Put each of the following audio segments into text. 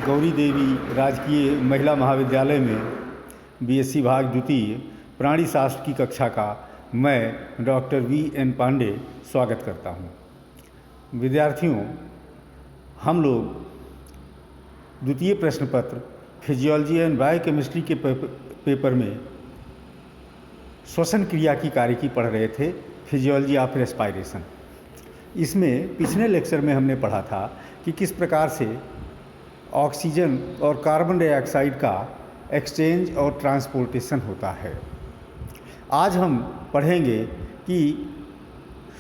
गौरी देवी राजकीय महिला महाविद्यालय में बीएससी भाग द्वितीय प्राणी शास्त्र की कक्षा का मैं डॉक्टर वी.एन. पांडे स्वागत करता हूं। विद्यार्थियों, हम लोग द्वितीय प्रश्न पत्र फिजियोलॉजी एंड बायोकेमिस्ट्री के पेपर में श्वसन क्रिया की कार्यकी पढ़ रहे थे, फिजियोलॉजी ऑफ रेस्पायरेशन। इसमें पिछले लेक्चर में हमने पढ़ा था कि किस प्रकार से ऑक्सीजन और कार्बन डाइऑक्साइड का एक्सचेंज और ट्रांसपोर्टेशन होता है। आज हम पढ़ेंगे कि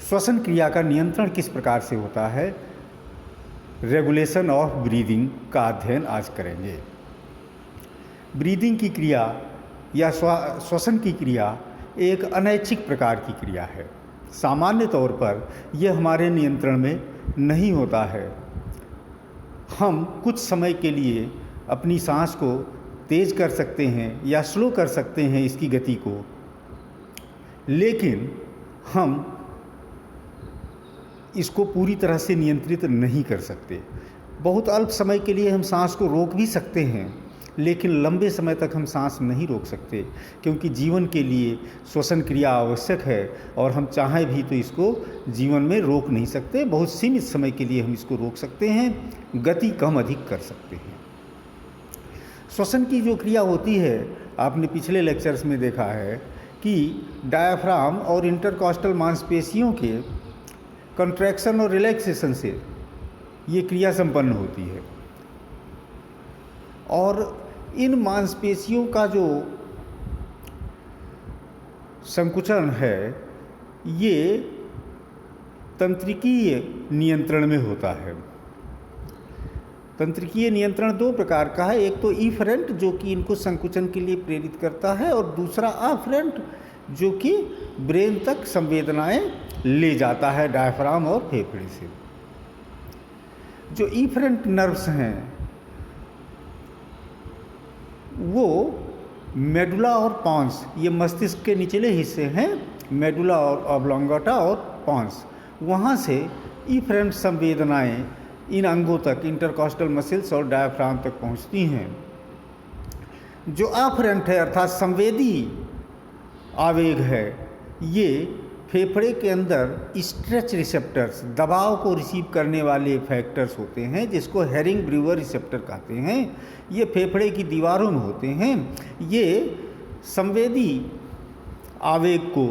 श्वसन क्रिया का नियंत्रण किस प्रकार से होता है। रेगुलेशन ऑफ ब्रीदिंग का अध्ययन आज करेंगे। ब्रीदिंग की क्रिया या श्वसन की क्रिया एक अनैच्छिक प्रकार की क्रिया है। सामान्य तौर पर यह हमारे नियंत्रण में नहीं होता है। हम कुछ समय के लिए अपनी सांस को तेज कर सकते हैं या स्लो कर सकते हैं इसकी गति को, लेकिन हम इसको पूरी तरह से नियंत्रित नहीं कर सकते। बहुत अल्प समय के लिए हम सांस को रोक भी सकते हैं, लेकिन लंबे समय तक हम सांस नहीं रोक सकते, क्योंकि जीवन के लिए श्वसन क्रिया आवश्यक है और हम चाहें भी तो इसको जीवन में रोक नहीं सकते। बहुत सीमित समय के लिए हम इसको रोक सकते हैं, गति कम अधिक कर सकते हैं। श्वसन की जो क्रिया होती है, आपने पिछले लेक्चर्स में देखा है कि डायाफ्राम और इंटरकॉस्टल मांसपेशियों के कंट्रैक्शन और रिलैक्सेशन से ये क्रिया संपन्न होती है, और इन मांसपेशियों का जो संकुचन है ये तंत्रिकीय नियंत्रण में होता है। तंत्रिकीय नियंत्रण दो प्रकार का है। एक तो इफरेंट जो कि इनको संकुचन के लिए प्रेरित करता है, और दूसरा अफरेंट जो कि ब्रेन तक संवेदनाएं ले जाता है डायफ्राम और फेफड़े से। जो इफरेंट नर्व्स हैं वो मेडुला और पॉन्स, ये मस्तिष्क के निचले हिस्से हैं, मेडुला और ऑब्लोंगाटा और पॉन्स, वहाँ से इफरेंट संवेदनाएं इन अंगों तक, इंटरकॉस्टल मसल्स और डायफ्राम तक पहुँचती हैं। जो अफरेंट है अर्थात संवेदी आवेग है, ये फेफड़े के अंदर स्ट्रेच रिसेप्टर्स, दबाव को रिसीव करने वाले फैक्टर्स होते हैं, जिसको हेरिंग ब्रूअर रिसेप्टर कहते हैं। ये फेफड़े की दीवारों में होते हैं। ये संवेदी आवेग को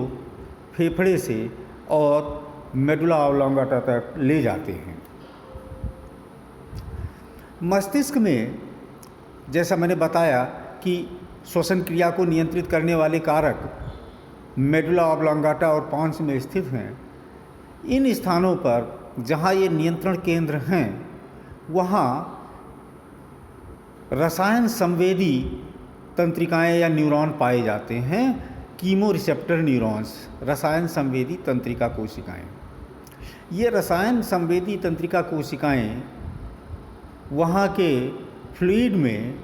फेफड़े से और मेडुला ऑब्लोंगाटा तक ले जाते हैं। मस्तिष्क में, जैसा मैंने बताया कि श्वसन क्रिया को नियंत्रित करने वाले कारक मेडुला ऑब्लोंगाटा और पॉन्स में स्थित हैं। इन स्थानों पर जहाँ ये नियंत्रण केंद्र हैं, वहाँ रसायन संवेदी तंत्रिकाएं या न्यूरॉन पाए जाते हैं। कीमो रिसेप्टर न्यूरॉन्स, रसायन संवेदी तंत्रिका कोशिकाएं। ये रसायन संवेदी तंत्रिका कोशिकाएं वहाँ के फ्लूइड में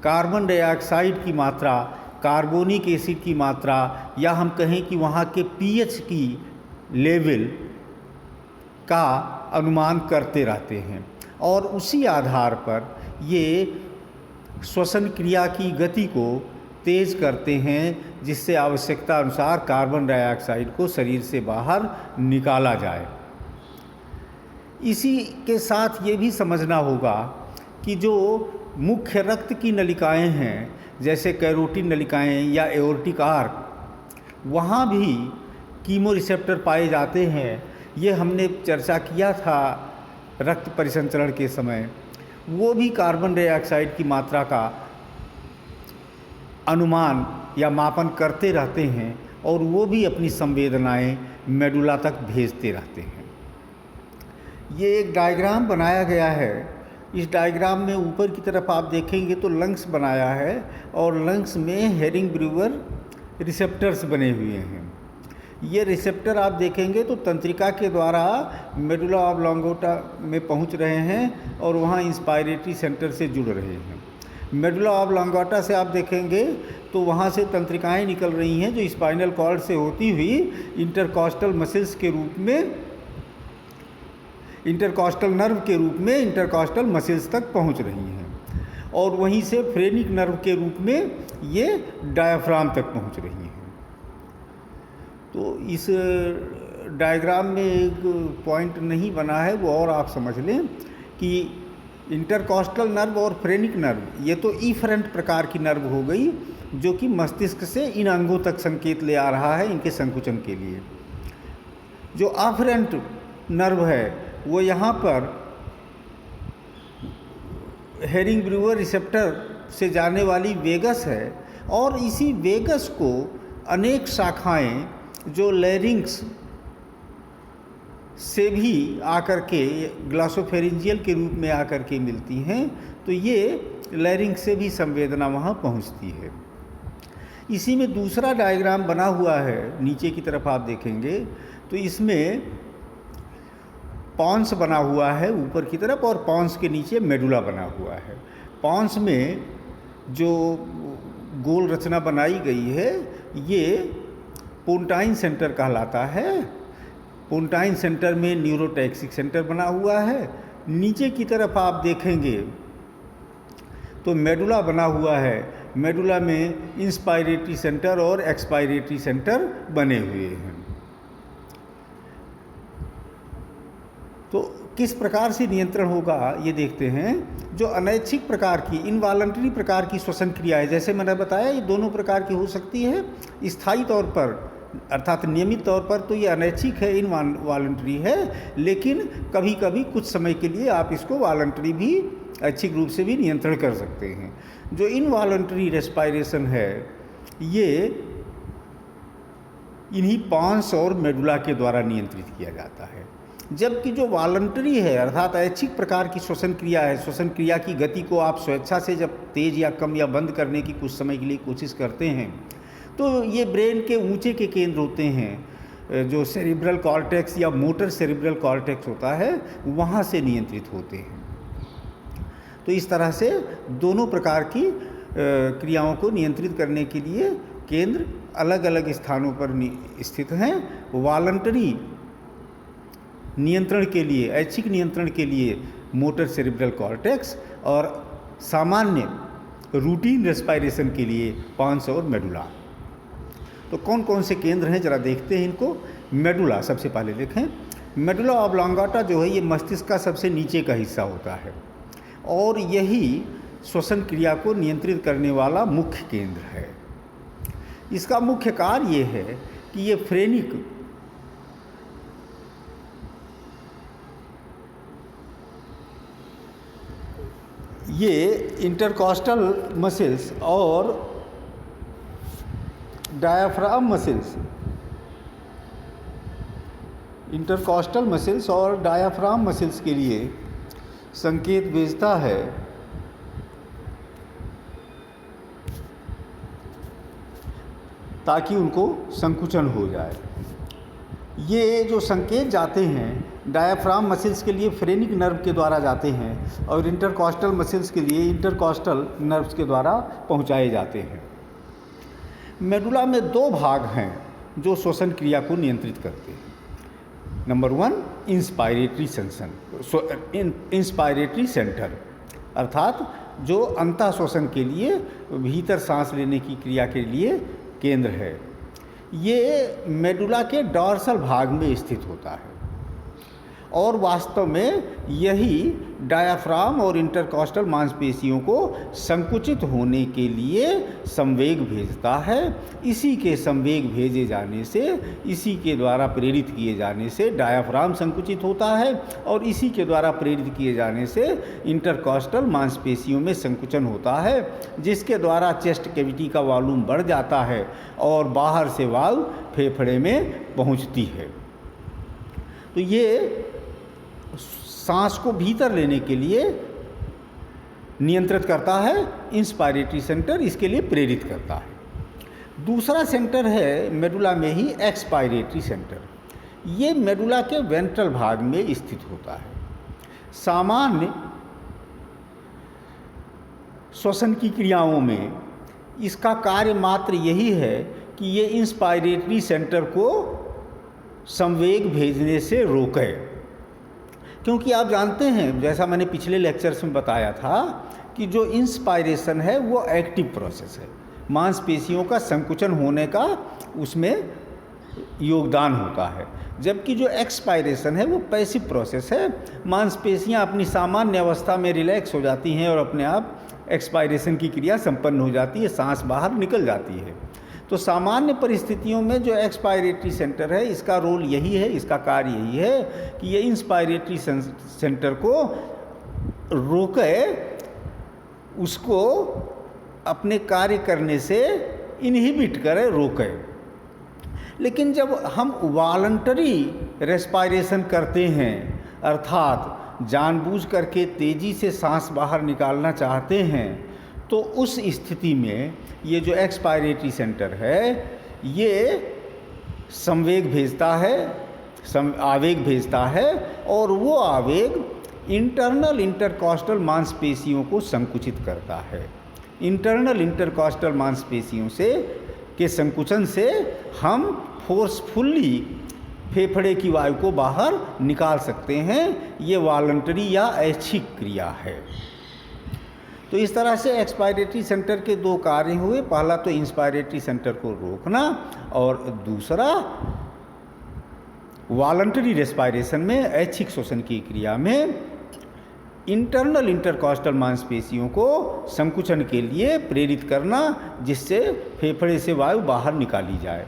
कार्बन डाइऑक्साइड की मात्रा, कार्बोनिक एसिड की मात्रा, या हम कहें कि वहाँ के पीएच की लेवल का अनुमान करते रहते हैं, और उसी आधार पर ये श्वसन क्रिया की गति को तेज करते हैं, जिससे आवश्यकता अनुसार कार्बन डाइऑक्साइड को शरीर से बाहर निकाला जाए। इसी के साथ ये भी समझना होगा कि जो मुख्य रक्त की नलिकाएं हैं, जैसे कैरोटिन नलिकाएं या एओर्टिक आर्क, वहाँ भी कीमो रिसेप्टर पाए जाते हैं। ये हमने चर्चा किया था रक्त परिसंचरण के समय। वो भी कार्बन डाइऑक्साइड की मात्रा का अनुमान या मापन करते रहते हैं, और वो भी अपनी संवेदनाएं मेडुला तक भेजते रहते हैं। ये एक डायग्राम बनाया गया है। इस डायग्राम में ऊपर की तरफ आप देखेंगे तो लंग्स बनाया है, और लंग्स में हेरिंग ब्रूअर रिसेप्टर्स बने हुए हैं। ये रिसेप्टर आप देखेंगे तो तंत्रिका के द्वारा मेडुला ऑब्लोंगाटा में पहुंच रहे हैं और वहाँ इंस्पायरेटरी सेंटर से जुड़ रहे हैं। मेडुला ऑब्लोंगाटा से आप देखेंगे तो वहाँ से तंत्रिकाएं निकल रही हैं जो स्पाइनल कॉर्ड से होती हुई इंटरकॉस्टल मसल्स के रूप में, इंटरकॉस्टल नर्व के रूप में इंटरकॉस्टल मसल्स तक पहुँच रही हैं। और वहीं से फ्रेनिक नर्व के रूप में ये डायाफ्राम तक पहुंच रही हैं। तो इस डायग्राम में एक पॉइंट नहीं बना है, वो और आप समझ लें कि इंटरकॉस्टल नर्व और फ्रेनिक नर्व ये तो इफरेंट प्रकार की नर्व हो गई, जो कि मस्तिष्क से इन अंगों तक संकेत ले आ रहा है इनके संकुचन के लिए। जो अफरेंट नर्व है वो यहाँ पर हेरिंग ब्रूअर रिसेप्टर से जाने वाली वेगस है, और इसी वेगस को अनेक शाखाएं जो लैरिंक्स से भी आकर के ग्लासोफेरिंजियल के रूप में आकर के मिलती हैं, तो ये लैरिंक्स से भी संवेदना वहाँ पहुँचती है। इसी में दूसरा डायग्राम बना हुआ है, नीचे की तरफ आप देखेंगे तो इसमें पॉन्स बना हुआ है ऊपर की तरफ, और पॉन्स के नीचे मेडुला बना हुआ है। पॉन्स में जो गोल रचना बनाई गई है ये पोंटाइन सेंटर कहलाता है। पोंटाइन सेंटर में न्यूरोटैक्सिक सेंटर बना हुआ है। नीचे की तरफ आप देखेंगे तो मेडुला बना हुआ है। मेडुला में इंस्पायरेटरी सेंटर और एक्सपायरेटरी सेंटर बने हुए हैं। तो किस प्रकार से नियंत्रण होगा ये देखते हैं। जो अनैच्छिक प्रकार की, इनवॉलंटरी प्रकार की श्वसन क्रियाएं, जैसे मैंने बताया, ये दोनों प्रकार की हो सकती है। स्थायी तौर पर अर्थात नियमित तौर पर तो ये अनैच्छिक है, इनवॉलंटरी है, लेकिन कभी कभी कुछ समय के लिए आप इसको वॉलंटरी भी, ऐच्छिक रूप से भी नियंत्रण कर सकते हैं। जो इनवॉलंटरी रेस्पायरेशन है ये इन्हीं पॉन्स और मेडुला के द्वारा नियंत्रित किया जाता है, जबकि जो वॉलंटरी है अर्थात ऐच्छिक प्रकार की श्वसन क्रिया है, श्वसन क्रिया की गति को आप स्वेच्छा से जब तेज या कम या बंद करने की कुछ समय के लिए कोशिश करते हैं, तो ये ब्रेन के ऊंचे के केंद्र होते हैं, जो सेरिब्रल कॉर्टेक्स या मोटर सेरिब्रल कॉर्टेक्स होता है, वहाँ से नियंत्रित होते हैं। तो इस तरह से दोनों प्रकार की क्रियाओं को नियंत्रित करने के लिए केंद्र अलग अलग स्थानों पर स्थित हैं। वॉलंटरी नियंत्रण के लिए, ऐच्छिक नियंत्रण के लिए मोटर सेरिब्रल कॉर्टेक्स, और सामान्य रूटीन रेस्पायरेशन के लिए पॉन्स और मेडुला। तो कौन कौन से केंद्र हैं जरा देखते हैं इनको। मेडुला सबसे पहले देखें। मेडुला ऑब्लोंगाटा जो है ये मस्तिष्क का सबसे नीचे का हिस्सा होता है, और यही श्वसन क्रिया को नियंत्रित करने वाला मुख्य केंद्र है। इसका मुख्य कार्य ये है कि ये फ्रेनिक ये इंटरकॉस्टल मसल्स और डायाफ्राम मसल्स, इंटरकॉस्टल मसल्स और डायाफ्राम मसल्स के लिए संकेत भेजता है ताकि उनको संकुचन हो जाए। ये जो संकेत जाते हैं डायाफ्राम मसल्स के लिए फ्रेनिक नर्व के द्वारा जाते हैं, और इंटरकॉस्टल मसल्स के लिए इंटरकॉस्टल नर्व्स के द्वारा पहुंचाए जाते हैं। मेडुला में दो भाग हैं जो श्वसन क्रिया को नियंत्रित करते हैं। नंबर 1 इंस्पायरेटरी सेंटर, अर्थात जो अंतः श्वसन के लिए, भीतर सांस लेने की क्रिया के लिए केंद्र है। ये मेडुला के डॉर्सल भाग में स्थित होता है, और वास्तव में यही डायाफ्राम और इंटरकॉस्टल मांसपेशियों को संकुचित होने के लिए संवेग भेजता है। इसी के संवेग भेजे जाने से, इसी के द्वारा प्रेरित किए जाने से डायाफ्राम संकुचित होता है, और इसी के द्वारा प्रेरित किए जाने से इंटरकॉस्टल मांसपेशियों में संकुचन होता है, जिसके द्वारा चेस्ट कैविटी का वॉल्यूम बढ़ जाता है और बाहर से वाल्व फेफड़े में पहुंचती है। तो ये सांस को भीतर लेने के लिए नियंत्रित करता है, इंस्पायरेटरी सेंटर इसके लिए प्रेरित करता है। दूसरा सेंटर है मेडुला में ही एक्सपायरेटरी सेंटर। ये मेडुला के वेंट्रल भाग में स्थित होता है। सामान्य श्वसन की क्रियाओं में इसका कार्य मात्र यही है कि ये इंस्पायरेटरी सेंटर को संवेग भेजने से रोके, क्योंकि आप जानते हैं, जैसा मैंने पिछले लेक्चर्स में बताया था, कि जो इंस्पायरेशन है वो एक्टिव प्रोसेस है, मांसपेशियों का संकुचन होने का उसमें योगदान होता है, जबकि जो एक्सपायरेशन है वो पैसिव प्रोसेस है। मांसपेशियां अपनी सामान्य अवस्था में रिलैक्स हो जाती हैं और अपने आप एक्सपायरेशन की क्रिया संपन्न हो जाती है, सांस बाहर निकल जाती है। तो सामान्य परिस्थितियों में जो एक्सपायरेटरी सेंटर है, इसका रोल यही है, इसका कार्य यही है कि ये इंस्पायरेटरी सेंटर को रोके, उसको अपने कार्य करने से इनहिबिट करे, रोके। लेकिन जब हम वॉलंटरी रेस्पायरेशन करते हैं, अर्थात जानबूझ करके तेज़ी से सांस बाहर निकालना चाहते हैं, तो उस स्थिति में ये जो एक्सपायरेटरी सेंटर है ये संवेग भेजता है, आवेग भेजता है, और वो आवेग इंटरनल इंटरकॉस्टल मांसपेशियों को संकुचित करता है। इंटरनल इंटरकॉस्टल मांसपेशियों से के संकुचन से हम फोर्सफुली फेफड़े की वायु को बाहर निकाल सकते हैं। ये वॉलंटरी या ऐच्छिक क्रिया है। तो इस तरह से एक्सपायरेटरी सेंटर के दो कार्य हुए, पहला तो इंस्पायरेटरी सेंटर को रोकना और दूसरा वॉलंटरी रेस्पायरेशन में, ऐच्छिक श्वसन की क्रिया में इंटरनल इंटरकॉस्टल मांसपेशियों को संकुचन के लिए प्रेरित करना, जिससे फेफड़े से वायु बाहर निकाली जाए।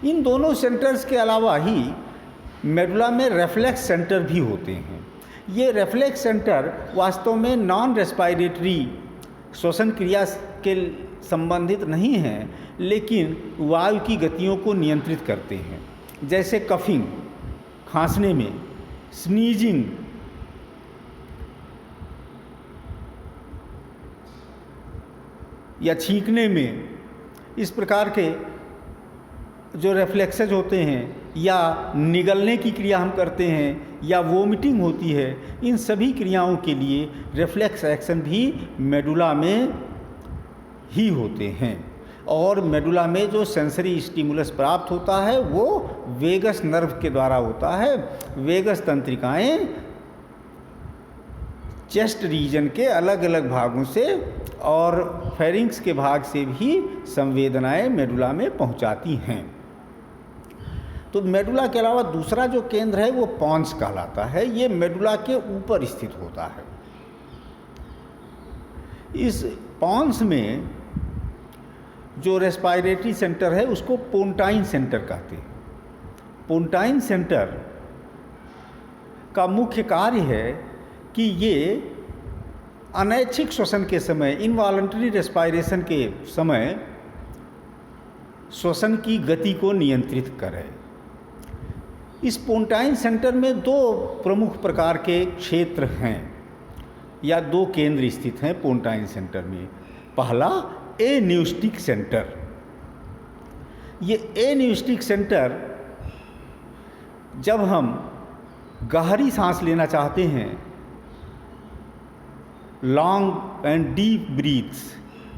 इन दोनों सेंटर्स के अलावा ही मेडुला में रेफ्लेक्स सेंटर भी होते हैं। ये रेफ्लेक्स सेंटर वास्तव में नॉन रेस्पायरेटरी श्वसन क्रिया के संबंधित नहीं हैं, लेकिन वायु की गतियों को नियंत्रित करते हैं, जैसे कफिंग, खांसने में, स्नीजिंग, या छींकने में। इस प्रकार के जो रेफ्लेक्सेज होते हैं, या निगलने की क्रिया हम करते हैं, या वोमिटिंग होती है, इन सभी क्रियाओं के लिए रिफ्लेक्स एक्शन भी मेडुला में ही होते हैं। और मेडुला में जो सेंसरी स्टिमुलस प्राप्त होता है वो वेगस नर्व के द्वारा होता है। वेगस तंत्रिकाएं चेस्ट रीजन के अलग अलग भागों से और फेरिंक्स के भाग से भी संवेदनाएं मेडुला में पहुंचाती हैं। तो मेडुला के अलावा दूसरा जो केंद्र है वो पॉन्स कहलाता है। ये मेडुला के ऊपर स्थित होता है। इस पॉन्स में जो रेस्पायरेटरी सेंटर है उसको पोंटाइन सेंटर कहते हैं। पोंटाइन सेंटर का मुख्य कार्य है कि ये अनैच्छिक श्वसन के समय, इनवॉलंटरी रेस्पायरेशन के समय श्वसन की गति को नियंत्रित करे। इस पोंटाइन सेंटर में दो प्रमुख प्रकार के क्षेत्र हैं या दो केंद्र स्थित हैं पोंटाइन सेंटर में। पहला एन्यूस्टिक सेंटर। ये एन्यूस्टिक सेंटर जब हम गहरी सांस लेना चाहते हैं, लॉन्ग एंड डीप ब्रीथ्स,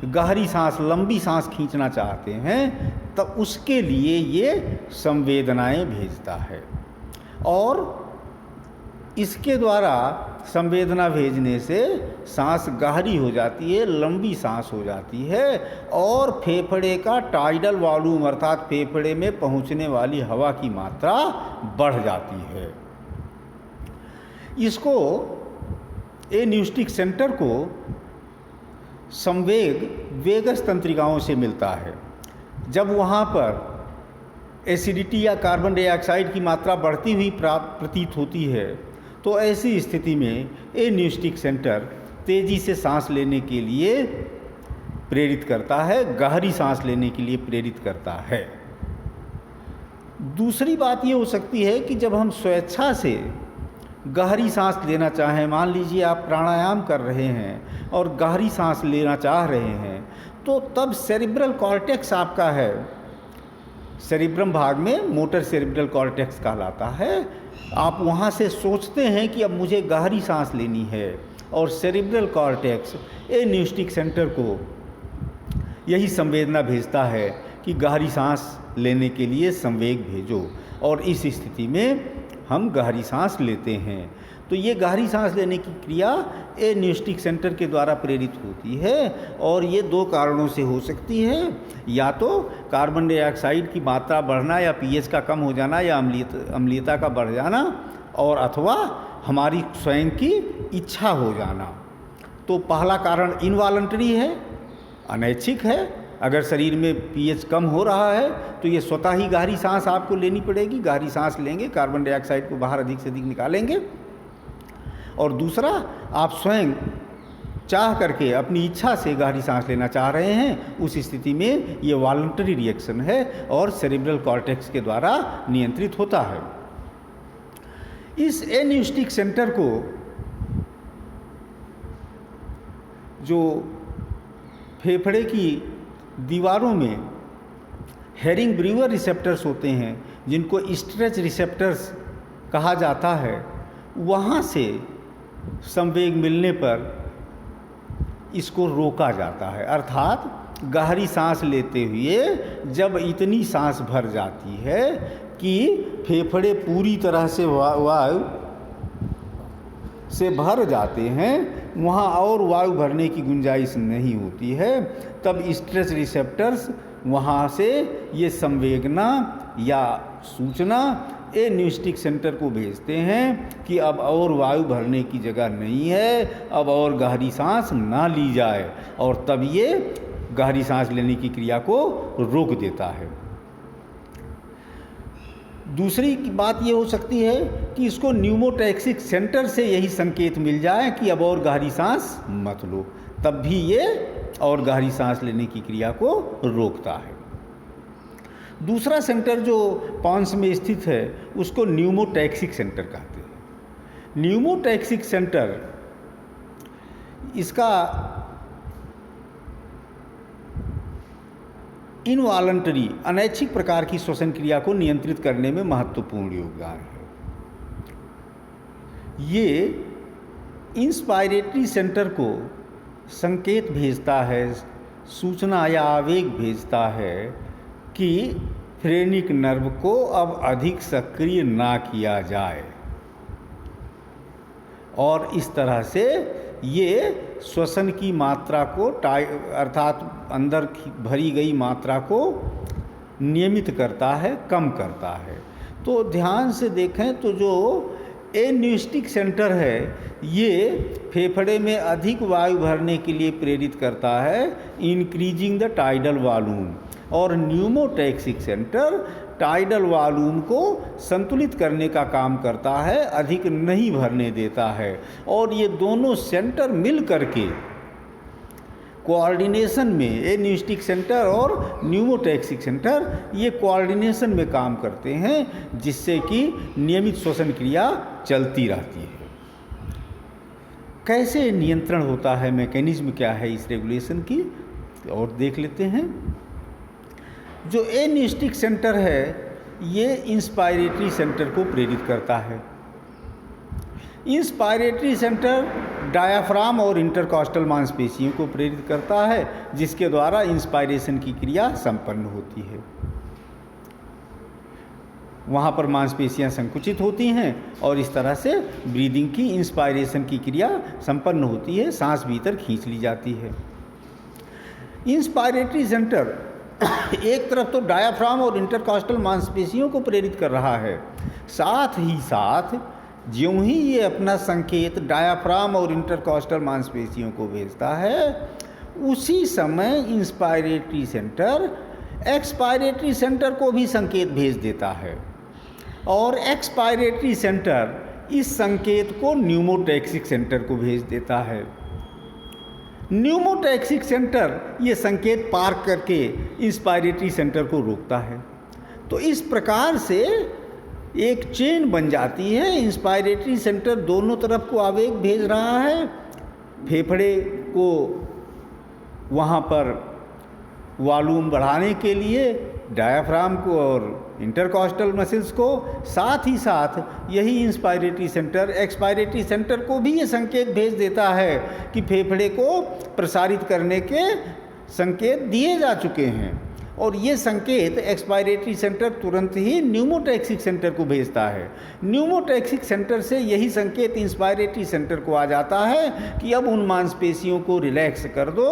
गहरी सांस, लंबी सांस खींचना चाहते हैं, तब उसके लिए ये संवेदनाएं भेजता है। और इसके द्वारा संवेदना भेजने से सांस गहरी हो जाती है, लंबी सांस हो जाती है और फेफड़े का टाइडल वॉल्यूम अर्थात फेफड़े में पहुंचने वाली हवा की मात्रा बढ़ जाती है। इसको एन्यूस्टिक सेंटर को संवेग वेगस तंत्रिकाओं से मिलता है। जब वहाँ पर एसिडिटी या कार्बन डाइऑक्साइड की मात्रा बढ़ती हुई प्रतीत होती है, तो ऐसी स्थिति में एन्यूस्टिक सेंटर तेज़ी से सांस लेने के लिए प्रेरित करता है, गहरी सांस लेने के लिए प्रेरित करता है। दूसरी बात ये हो सकती है कि जब हम स्वेच्छा से गहरी सांस लेना चाहें, मान लीजिए आप प्राणायाम कर रहे हैं और गहरी सांस लेना चाह रहे हैं, तो तब सेरिब्रल कॉर्टेक्स आपका है, सेरिब्रम भाग में मोटर सेरिब्रल कॉर्टेक्स कहलाता है। आप वहाँ से सोचते हैं कि अब मुझे गहरी सांस लेनी है और सेरिब्रल कॉर्टेक्स एन्यूस्टिक सेंटर को यही संवेदना भेजता है कि गहरी सांस लेने के लिए संवेग भेजो, और इस स्थिति में हम गहरी सांस लेते हैं। तो ये गहरी सांस लेने की क्रिया एन्यूस्टिक सेंटर के द्वारा प्रेरित होती है और ये दो कारणों से हो सकती है, या तो कार्बन डाइऑक्साइड की मात्रा बढ़ना या पीएच का कम हो जाना या अम्लीयता का बढ़ जाना, और अथवा हमारी स्वयं की इच्छा हो जाना। तो पहला कारण इनवॉलंटरी है, अनैच्छिक है। अगर शरीर में पीएच कम हो रहा है तो ये स्वतः ही गहरी सांस आपको लेनी पड़ेगी, गहरी सांस लेंगे, कार्बन डाइऑक्साइड को बाहर अधिक से अधिक निकालेंगे। और दूसरा, आप स्वयं चाह करके अपनी इच्छा से गहरी सांस लेना चाह रहे हैं, उस स्थिति में ये वॉलंटरी रिएक्शन है और सेरेब्रल कॉर्टेक्स के द्वारा नियंत्रित होता है। इस एन्यूस्टिक सेंटर को जो फेफड़े की दीवारों में हेरिंग ब्रूअर रिसेप्टर्स होते हैं, जिनको स्ट्रेच रिसेप्टर्स कहा जाता है, वहाँ से संवेग मिलने पर इसको रोका जाता है। अर्थात गहरी सांस लेते हुए जब इतनी सांस भर जाती है कि फेफड़े पूरी तरह से वायु से भर जाते हैं, वहाँ और वायु भरने की गुंजाइश नहीं होती है, तब स्ट्रेच रिसेप्टर्स वहाँ से ये संवेदना या सूचना एन्यूस्टिक सेंटर को भेजते हैं कि अब और वायु भरने की जगह नहीं है, अब और गहरी सांस ना ली जाए, और तब ये गहरी सांस लेने की क्रिया को रोक देता है। दूसरी बात ये हो सकती है कि इसको न्यूमोटैक्सिक सेंटर से यही संकेत मिल जाए कि अब और गहरी सांस मत लो, तब भी ये और गहरी सांस लेने की क्रिया को रोकता है। दूसरा सेंटर जो पॉन्स में स्थित है उसको न्यूमोटैक्सिक सेंटर कहते हैं। न्यूमोटैक्सिक सेंटर इसका इनवॉलंटरी अनैच्छिक प्रकार की श्वसन क्रिया को नियंत्रित करने में महत्वपूर्ण योगदान है। ये इंस्पायरेटरी सेंटर को संकेत भेजता है, सूचना या आवेग भेजता है कि फ्रेनिक नर्व को अब अधिक सक्रिय ना किया जाए, और इस तरह से ये श्वसन की मात्रा को अर्थात अंदर भरी गई मात्रा को नियमित करता है, कम करता है। तो ध्यान से देखें तो जो एन्यूस्टिक सेंटर है ये फेफड़े में अधिक वायु भरने के लिए प्रेरित करता है, इंक्रीजिंग द टाइडल वॉल्यूम, और न्यूमोटैक्सिक सेंटर टाइडल वॉल्यूम को संतुलित करने का काम करता है, अधिक नहीं भरने देता है। और ये दोनों सेंटर मिल करके कोऑर्डिनेशन में, एन्यूस्टिक सेंटर और न्यूमोटैक्सिक सेंटर ये कोऑर्डिनेशन में काम करते हैं, जिससे कि नियमित श्वसन क्रिया चलती रहती है। कैसे नियंत्रण होता है, मैकेनिज्म क्या है इस रेगुलेशन की, और देख लेते हैं। जो एन्यूस्टिक सेंटर है ये इंस्पायरेटरी सेंटर को प्रेरित करता है। इंस्पायरेटरी सेंटर डायाफ्राम और इंटरकॉस्टल मांसपेशियों को प्रेरित करता है, जिसके द्वारा इंस्पायरेशन की क्रिया संपन्न होती है। वहाँ पर मांसपेशियाँ संकुचित होती हैं और इस तरह से ब्रीदिंग की, इंस्पायरेशन की क्रिया संपन्न होती है, सांस भीतर खींच ली जाती है। इंस्पायरेटरी सेंटर एक तरफ तो डायाफ्राम और इंटरकॉस्टल मांसपेशियों को प्रेरित कर रहा है, साथ ही साथ ज्यों ही ये अपना संकेत डायाफ्राम और इंटरकॉस्टल मांसपेशियों को भेजता है, उसी समय इंस्पायरेटरी सेंटर एक्सपायरेटरी सेंटर को भी संकेत भेज देता है, और एक्सपायरेटरी सेंटर इस संकेत को न्यूमोटैक्सिक सेंटर को भेज देता है। न्यूमोटैक्सिक सेंटर ये संकेत पार करके इंस्पायरेटरी सेंटर को रोकता है। तो इस प्रकार से एक चेन बन जाती है। इंस्पायरेटरी सेंटर दोनों तरफ को आवेग भेज रहा है, फेफड़े को वहाँ पर वॉल्यूम बढ़ाने के लिए डायाफ्राम को और इंटरकॉस्टल मसल्स को, साथ ही साथ यही इंस्पायरेटरी सेंटर एक्सपायरेटरी सेंटर को भी ये संकेत भेज देता है कि फेफड़े को प्रसारित करने के संकेत दिए जा चुके हैं। और ये संकेत एक्सपायरेटरी सेंटर तुरंत ही न्यूमोटैक्सिक सेंटर को भेजता है। न्यूमोटैक्सिक सेंटर से यही संकेत इंस्पायरेटरी सेंटर को आ जाता है कि अब उन मांसपेशियों को रिलैक्स कर दो,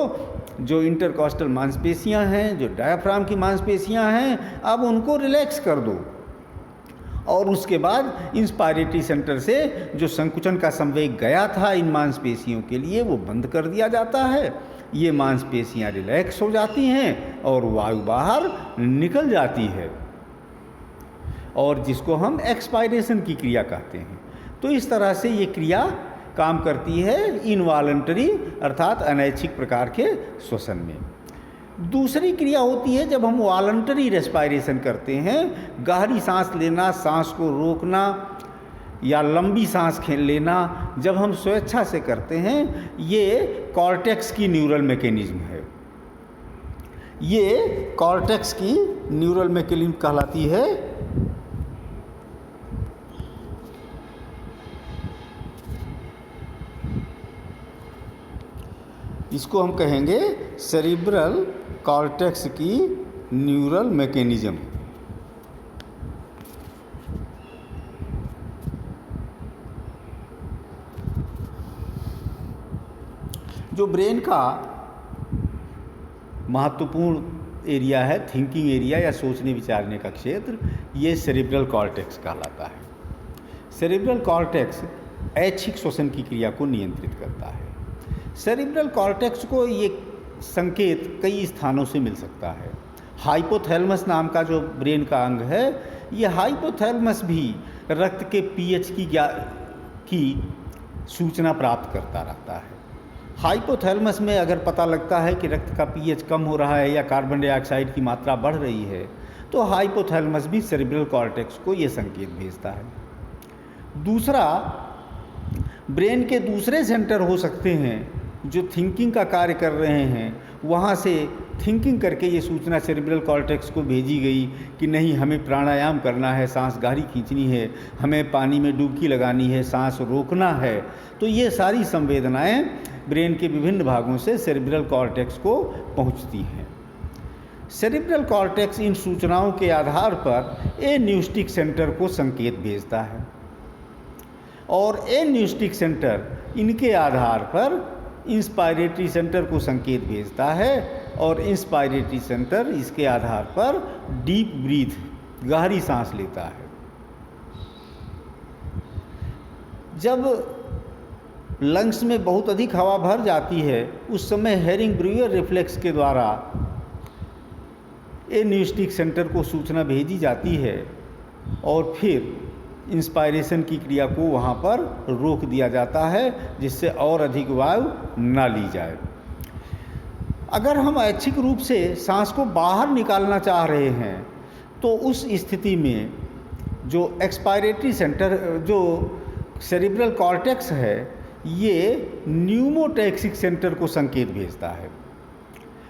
जो इंटरकॉस्टल मांसपेशियां हैं, जो डायाफ्राम की मांसपेशियां हैं, अब उनको रिलैक्स कर दो। और उसके बाद इंस्पायरेटरी सेंटर से जो संकुचन का संवेग गया था इन मांसपेशियों के लिए, वो बंद कर दिया जाता है। ये मांसपेशियां रिलैक्स हो जाती हैं और वायु बाहर निकल जाती है, और जिसको हम एक्सपायरेशन की क्रिया कहते हैं। तो इस तरह से ये क्रिया काम करती है इनवॉलंटरी अर्थात अनैच्छिक प्रकार के श्वसन में। दूसरी क्रिया होती है जब हम वॉलंटरी रेस्पायरेशन करते हैं, गहरी सांस लेना, सांस को रोकना या लंबी सांस लेना, जब हम स्वेच्छा से करते हैं, ये कॉर्टेक्स की न्यूरल मैकेनिज्म है। ये कॉर्टेक्स की न्यूरल मैकेनिज्म कहलाती है। इसको हम कहेंगे सेरिब्रल कॉर्टेक्स की न्यूरल मैकेनिज्म। जो ब्रेन का महत्वपूर्ण एरिया है, थिंकिंग एरिया या सोचने विचारने का क्षेत्र, ये सेरिब्रल कॉर्टेक्स कहलाता है। सेरिब्रल कॉर्टेक्स ऐच्छिक श्वसन की क्रिया को नियंत्रित करता है। सेरिब्रल कॉर्टेक्स को ये संकेत कई स्थानों से मिल सकता है। हाइपोथैलेमस नाम का जो ब्रेन का अंग है, ये हाइपोथैलेमस भी रक्त के पीएच की सूचना प्राप्त करता रहता है। हाइपोथैलेमस में अगर पता लगता है कि रक्त का पीएच कम हो रहा है या कार्बन डाइऑक्साइड की मात्रा बढ़ रही है, तो हाइपोथैलेमस भी सेरिब्रल कॉर्टेक्स को ये संकेत भेजता है। दूसरा, ब्रेन के दूसरे सेंटर हो सकते हैं जो थिंकिंग का कार्य कर रहे हैं, वहाँ से थिंकिंग करके ये सूचना सेरिब्रल कॉर्टेक्स को भेजी गई कि नहीं, हमें प्राणायाम करना है, सांस गहरी खींचनी है, हमें पानी में डुबकी लगानी है, सांस रोकना है। तो ये सारी संवेदनाएं ब्रेन के विभिन्न भागों से सेरिब्रल कॉर्टेक्स को पहुंचती हैं। सेरिब्रल कॉर्टेक्स इन सूचनाओं के आधार पर ए न्यूस्टिक सेंटर को संकेत भेजता है, और ए न्यूस्टिक सेंटर इनके आधार पर इंस्पायरेटरी सेंटर को संकेत भेजता है, और इंस्पायरेटरी सेंटर इसके आधार पर डीप ब्रीथ, गहरी सांस लेता है। जब लंग्स में बहुत अधिक हवा भर जाती है, उस समय हेरिंग ब्रूअर रिफ्लेक्स के द्वारा ए न्यूस्टिक सेंटर को सूचना भेजी जाती है, और फिर इंस्पायरेशन की क्रिया को वहाँ पर रोक दिया जाता है, जिससे और अधिक वायु ना ली जाए। अगर हम ऐच्छिक रूप से सांस को बाहर निकालना चाह रहे हैं, तो उस स्थिति में जो एक्सपायरेटरी सेंटर, जो सेरिब्रल कॉर्टेक्स है, ये न्यूमोटैक्सिक सेंटर को संकेत भेजता है,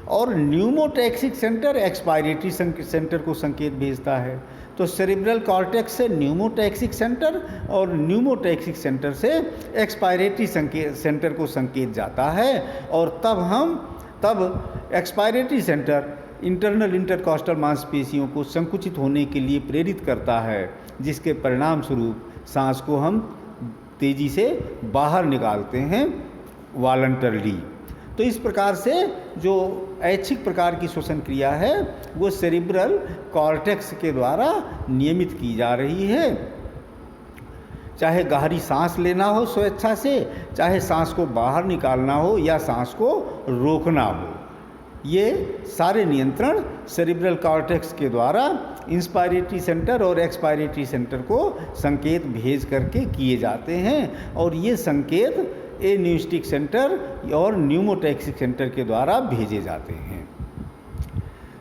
और न्यूमोटैक्सिक सेंटर एक्सपायरेटरी सेंटर को संकेत भेजता है। तो सेरिब्रल कॉर्टेक्स से न्यूमोटैक्सिक सेंटर और न्यूमोटैक्सिक सेंटर से एक्सपायरेटरी सेंटर को संकेत जाता है, और तब एक्सपायरेटरी सेंटर इंटरनल इंटरकॉस्टल मांसपेशियों को संकुचित होने के लिए प्रेरित करता है, जिसके परिणाम स्वरूप सांस को हम तेज़ी से बाहर निकालते हैं वॉलंटरली। तो इस प्रकार से जो ऐच्छिक प्रकार की श्वसन क्रिया है, वो सेरिब्रल कॉर्टेक्स के द्वारा नियमित की जा रही है। चाहे गहरी सांस लेना हो स्वेच्छा से, चाहे सांस को बाहर निकालना हो या सांस को रोकना हो, ये सारे नियंत्रण सेरिब्रल कॉर्टेक्स के द्वारा इंस्पायरेटरी सेंटर और एक्सपायरेटरी सेंटर को संकेत भेज करके किए जाते हैं, और ये संकेत ए न्यूस्टिक सेंटर और न्यूमोटैक्सिक सेंटर के द्वारा भेजे जाते हैं।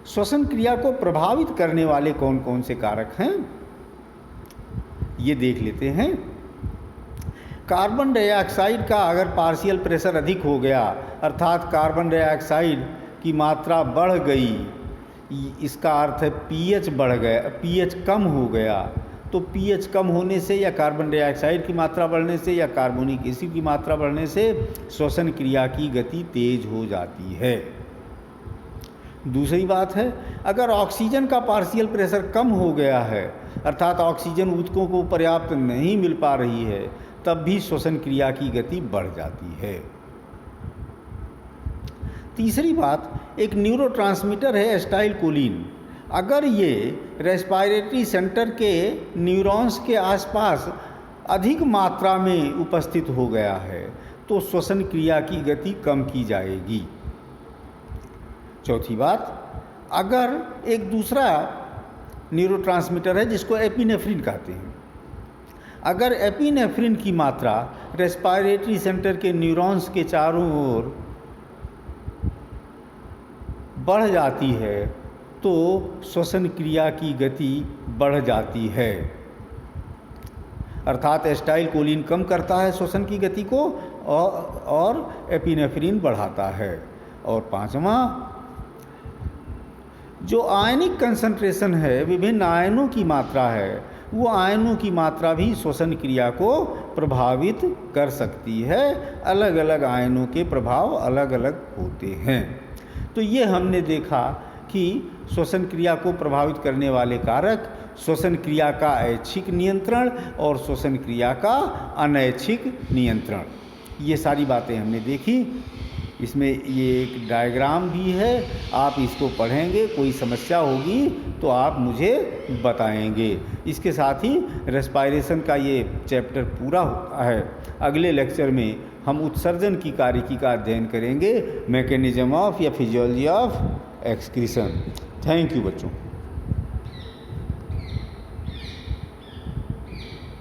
श्वसन क्रिया को प्रभावित करने वाले कौन कौन से कारक हैं, ये देख लेते हैं। कार्बन डाइऑक्साइड का अगर पार्शियल प्रेशर अधिक हो गया, अर्थात कार्बन डाइऑक्साइड की मात्रा बढ़ गई, इसका अर्थ है पीएच बढ़ गया, पीएच कम हो गया। तो पीएच कम होने से या कार्बन डाइऑक्साइड की मात्रा बढ़ने से या कार्बोनिक एसिड की मात्रा बढ़ने से श्वसन क्रिया की गति तेज हो जाती है। दूसरी बात है, अगर ऑक्सीजन का पार्शियल प्रेशर कम हो गया है, अर्थात ऑक्सीजन ऊतकों को पर्याप्त नहीं मिल पा रही है, तब भी श्वसन क्रिया की गति बढ़ जाती है। तीसरी बात, एक न्यूरोट्रांसमीटर है एसिटाइलकोलिन। अगर ये रेस्पिरेटरी सेंटर के न्यूरॉन्स के आसपास अधिक मात्रा में उपस्थित हो गया है तो श्वसन क्रिया की गति कम की जाएगी। चौथी बात, अगर एक दूसरा न्यूरोट्रांसमीटर है जिसको एपिनेफ्रिन कहते हैं, अगर एपिनेफ्रिन की मात्रा रेस्पिरेटरी सेंटर के न्यूरॉन्स के चारों ओर बढ़ जाती है तो श्वसन क्रिया की गति बढ़ जाती है, अर्थात एसिटाइलकोलिन कम करता है श्वसन की गति को और एपिनेफ्रिन बढ़ाता है। और पांचवा, जो आयनिक कंसंट्रेशन है, विभिन्न आयनों की मात्रा है, वो आयनों की मात्रा भी श्वसन क्रिया को प्रभावित कर सकती है। अलग अलग आयनों के प्रभाव अलग अलग होते हैं। तो ये हमने देखा कि श्वसन क्रिया को प्रभावित करने वाले कारक, श्वसन क्रिया का ऐच्छिक नियंत्रण और श्वसन क्रिया का अनैच्छिक नियंत्रण, ये सारी बातें हमने देखी। इसमें ये एक डायग्राम भी है, आप इसको पढ़ेंगे, कोई समस्या होगी तो आप मुझे बताएंगे। इसके साथ ही रेस्पिरेशन का ये चैप्टर पूरा होता है। अगले लेक्चर में हम उत्सर्जन की कार्यकी का अध्ययन करेंगे, मैकेनिज्म ऑफ या physiology of excretion. Thank you बच्चों।